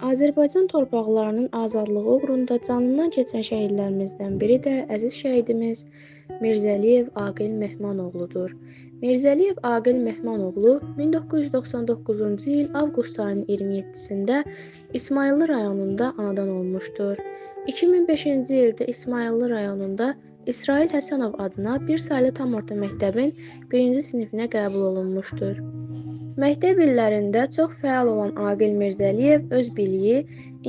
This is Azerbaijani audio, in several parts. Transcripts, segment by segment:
Azərbaycan torpaqlarının azadlığı uğrunda canından keçən şəhidlərimizdən biri də əziz şəhidimiz Mirzəliyev Aqil Mehmanoğludur. Mirzəliyev Aqil Mehmanoğlu 1999-cu il avqust ayının 27-sində İsmayıllı rayonunda anadan olmuşdur. 2005-ci ildə İsmayıllı rayonunda İsrail Həsənov adına bir saylı tam orta məktəbin 1-ci sinifinə qəbul olunmuşdur. Məktəb illərində çox fəal olan Aqil Mirzəliyev öz biliyi,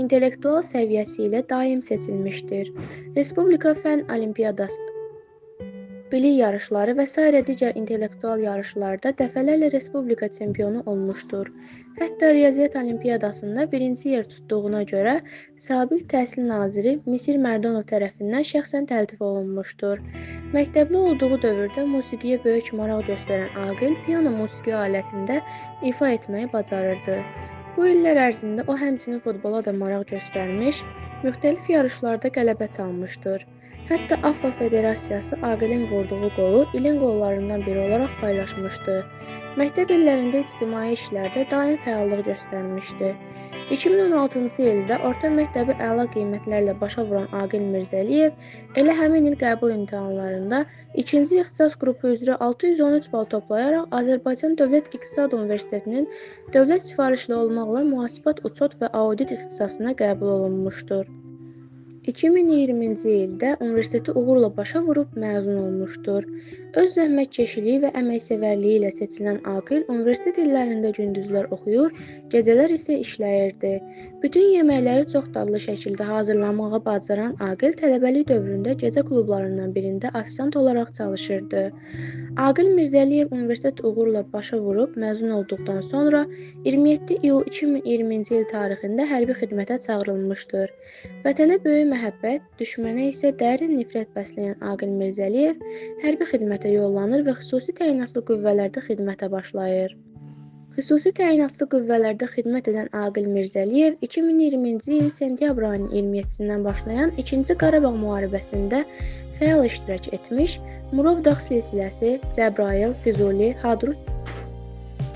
intellektual səviyyəsi ilə daim seçilmişdir. Respublika Fənn Olimpiyadası, bilik yarışları və sairə digər intellektual yarışlarda dəfələrlə respublika çempionu olmuşdur. Hətta Riyaziyyat Olimpiyadasında birinci yer tutduğuna görə Sabiq Təhsil Naziri Misir Mərdonov tərəfindən şəxsən təltif olunmuşdur. Məktəbli olduğu dövrdə musiqiyə böyük maraq göstərən Aqil piano musiqi alətində ifa etməyi bacarırdı. Bu illər ərzində o həmçinin futbola da maraq göstərmiş, müxtəlif yarışlarda qələbə çalmışdır. Hətta AFFA Federasiyası Aqilin vurduğu qolu ilin qollarından biri olaraq paylaşmışdı. Məktəb illərində ictimai işlərdə daim fəallıq göstərmişdi. 2016-cı ildə orta məktəbi əla qiymətlərlə başa vuran Aqil Mirzəliyev elə həmin il qəbul imtahanlarında ikinci ixtisas qrupu üzrə 613 bal toplayaraq Azərbaycan Dövlət İqtisad Universitetinin dövlət sifarişli olmaqla mühasibat, uçot və audit ixtisasına qəbul olunmuşdur. 2020-ci ildə universiteti uğurla başa vurub məzun olmuşdur. Öz zəhmətkeşiliyi və əməksevərliyi ilə seçilən Aqil universitet illərində gündüzlər oxuyur, gecələr isə işləyirdi. Bütün yeməkləri çox dadlı şəkildə hazırlamağa bacaran Aqil tələbəlik dövründə gecə klublarından birində ofisiant olaraq çalışırdı. Aqil Mirzəliyev universitet uğurla başa vurub məzun olduqdan sonra 27 iyul 2020-ci il tarixində hərbi xidmətə çağırılmışdır. Vətənə böyük məhəbbət, düşmənə isə dərin nifrət bəsləyən Aqil Mirzəliyev hərbi xidmətə yollanır və xüsusi təyinatlı qüvvələrdə xidmətə başlayır. Xüsusi təyinatlı qüvvələrdə xidmət edən Aqil Mirzəliyev 2020-ci il sentyabr ayının 27-sindən başlayan 2-ci Qarabağ müharibəsində fəal iştirak etmiş, Murovdağ silsiləsi, Cəbrayıl, Füzuli, Hadrut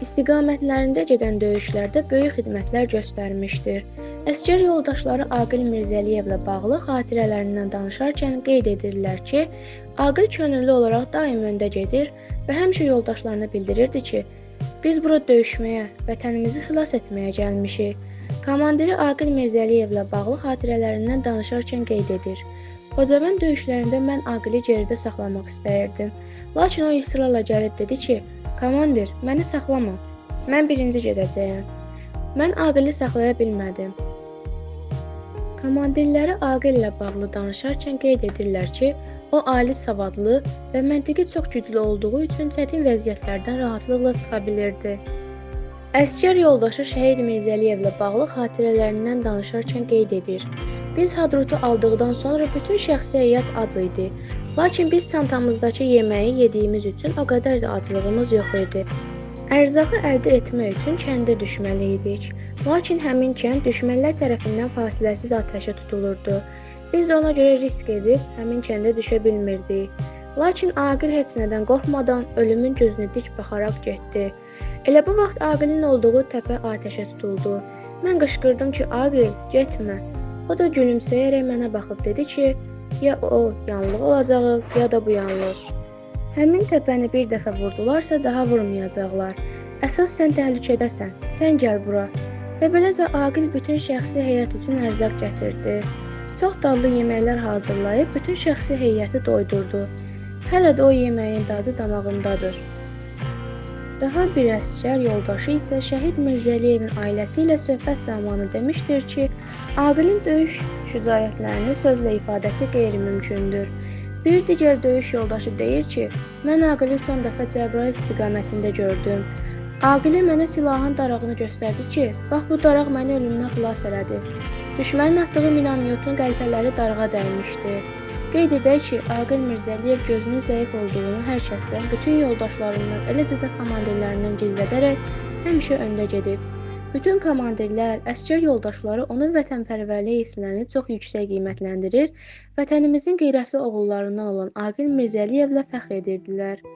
istiqamətlərində gedən döyüşlərdə böyük xidmətlər göstərmişdir. Əsgər yoldaşları Aqil Mirzəliyevlə bağlı xatirələrindən danışarkən qeyd edirlər ki, Aqil könüllü olaraq daim öndə gedir və həmişə yoldaşlarına bildirirdi ki, biz bura döyüşməyə, vətənimizi xilas etməyə gəlmişik. Komandiri Aqil Mirzəliyevlə bağlı xatirələrindən danışarkən qeyd edir. Xocavənd döyüşlərində mən Aqili geridə saxlamaq istəyirdim. Lakin o israrla gəlib dedi ki, komandir, məni saxlama, mən birinci gedəcəyəm. Mən Aqili saxlaya bilmədim. Komandirləri Aqil ilə bağlı danışarkən qeyd edirlər ki, o ali savadlı və məntiqi çox güclü olduğu üçün çətin vəziyyətlərdən rahatlıqla çıxa bilirdi. Əsgər yoldaşı Şəhid Mirzəliyevlə bağlı xatirələrindən danışarkən qeyd edir. Biz Hadrutu aldıqdan sonra bütün şəxsi heyət ac idi. Lakin biz çantamızdakı yeməyi yediyimiz üçün o qədər də aclığımız yox idi. Ərzağı əldə etmək üçün kəndə düşməli idik. Lakin həmin kənd düşmənlər tərəfindən fasiləsiz atəşə tutulurdu. Biz ona görə risk edib həmin kəndə düşə bilmirdik. Lakin Aqil heç nədən qorxmadan ölümün gözünü dik baxaraq getdi. Elə bu vaxt Aqilin olduğu təpə atəşə tutuldu. Mən qışqırdım ki, Aqil, getmə. O da gülümsəyərək mənə baxıb dedi ki, ya o yanlıq olacaq, ya da bu yanlıq. Həmin təpəni bir dəfə vurdularsa daha vurmayacaqlar. Əsas sən təhlükədəsən, sən gəl bura. Və beləcə Aqil bütün şəxsi heyət üçün ərzaq gətirdi. Çox dadlı yeməklər hazırlayıb bütün şəxsi heyəti doydurdu. Hələ də o yeməyin dadı damağındadır. Daha bir əsgər yoldaşı isə Şəhid Mirzəliyevin ailəsi ilə söhbət zamanı demişdir ki, Aqilin döyüş şücaətlərini sözlə ifadəsi qeyri-mümkündür. Bir digər döyüş yoldaşı deyir ki, mən Aqili son dəfə Cəbrayıl istiqamətində gördüm. Aqili mənə silahın darağını göstərdi ki, bax bu daraq məni ölümdən xilas elədi. Düşmənin atdığı minomyotun qəlpələri darağa dəymişdi. Qeyd edək ki, Aqil Mirzəliyev gözünün zəif olduğunu hər kəsdən, bütün yoldaşlarından, eləcə də komandirlərindən gizlədərək həmişə öndə gedib. Bütün komandirlər, əsgər yoldaşları onun vətənpərvərlik hisslərini çox yüksək qiymətləndirir, vətənimizin qeyrətli oğullarından olan Aqil Mirzəliyevlə fəxr edirdilər.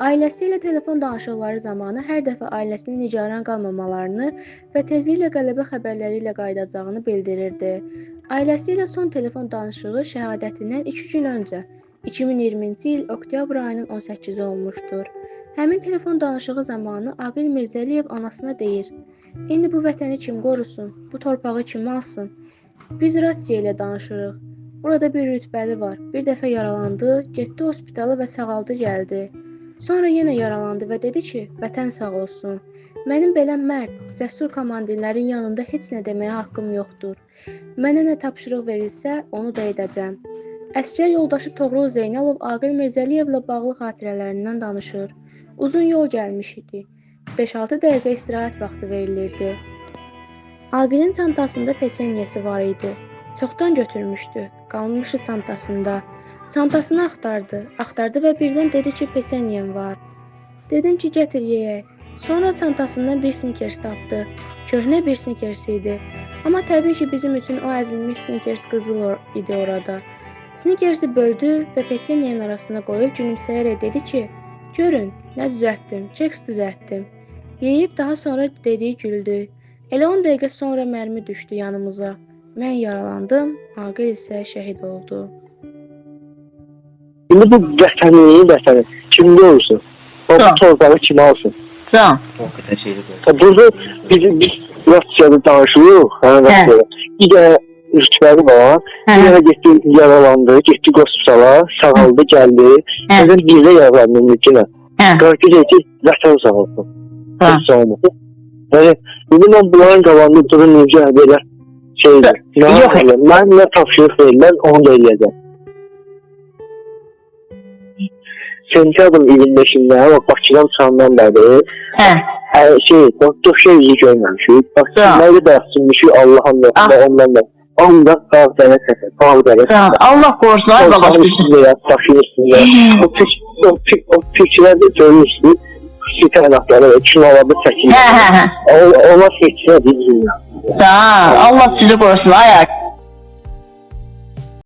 Ailəsi ilə telefon danışıqları zamanı hər dəfə ailəsinin nigaran qalmamalarını və tezliklə qələbə xəbərləri ilə qayıdacağını bildirirdi. Ailəsi ilə son telefon danışığı şəhadətindən 2 gün öncə, 2020-ci il oktyabr ayının 18-i olmuşdur. Həmin telefon danışığı zamanı Aqil Mirzəliyev anasına deyir: "İndi bu vətəni kim qorusun? Bu torpağı kim alsın? Biz rasiya ilə danışırıq. Burada bir rütbəli var. Bir dəfə yaralandı, getdi hospitala və sağaldı gəldi. Sonra yenə yaralandı və dedi ki, vətən sağ olsun. Mənim belə mərd, cəsur komandirlərin yanında heç nə deməyə haqqım yoxdur. Mənə nə tapşırıq verilsə, onu da edəcəm." Əsgər yoldaşı Toğrul Zeynalov Aqil Mirzəliyevlə bağlı xatirələrindən danışır. Uzun yol gəlmiş idi. 5-6 dəqiqə istirahət vaxtı verilirdi. Aqilin çantasında peçenyesi var idi. Çoxdan götürmüşdü. Qalmışdı çantasında. Çantasını axtardı və birdən dedi ki, peçenyem var. Dedim ki, gətir yeyək. Sonra çantasından bir snikers tapdı. Köhnə bir snikers idi. Amma təbii ki, bizim üçün o əzilmiş snikers qızıl idi orada. Snikersi böldü və peçenyenin arasına qoyub gülümsəyərək dedi ki, görün, nə düzəltdim, keks düzəltdim. Yeyib daha sonra dediyi güldü. Elə 10 dəqiqə sonra mərmi düşdü yanımıza. Mən yaralandım, Aqil isə şəhid oldu. İndi bu vətəni kimdə olsun? O torpağı kim alsın? Can. Burada biz Rusiyada danışırıq. Bir də rütbəli var. Bir dənə getdi, yaralandı, getdi hospitala, sağaldı, gəldi. Özün birdə yaralandı yenə. Qarşı deyir ki, vətən sağ olsun. Heç olmasın. Yəni, indi mən bunların qalanını durun necə belə şeydir. Mən nə tapşırıq verirlər, onu da eləyəcəm. Sentyabrın 25-də, Bakıdan çıxandan bəri, doktor yüzü görməmişik. Bakıda da açılmışıq Allah'ın da, ondan da. Onda Ağdərə səfər, Ağdərə səfər. Allah qorusun, ay baba. O fikirlərdə görmüşdür. Sütə ənaqları və kinolarda çəkilir. Ona seçsinə deyilsin. Allah sizi qorusun, ay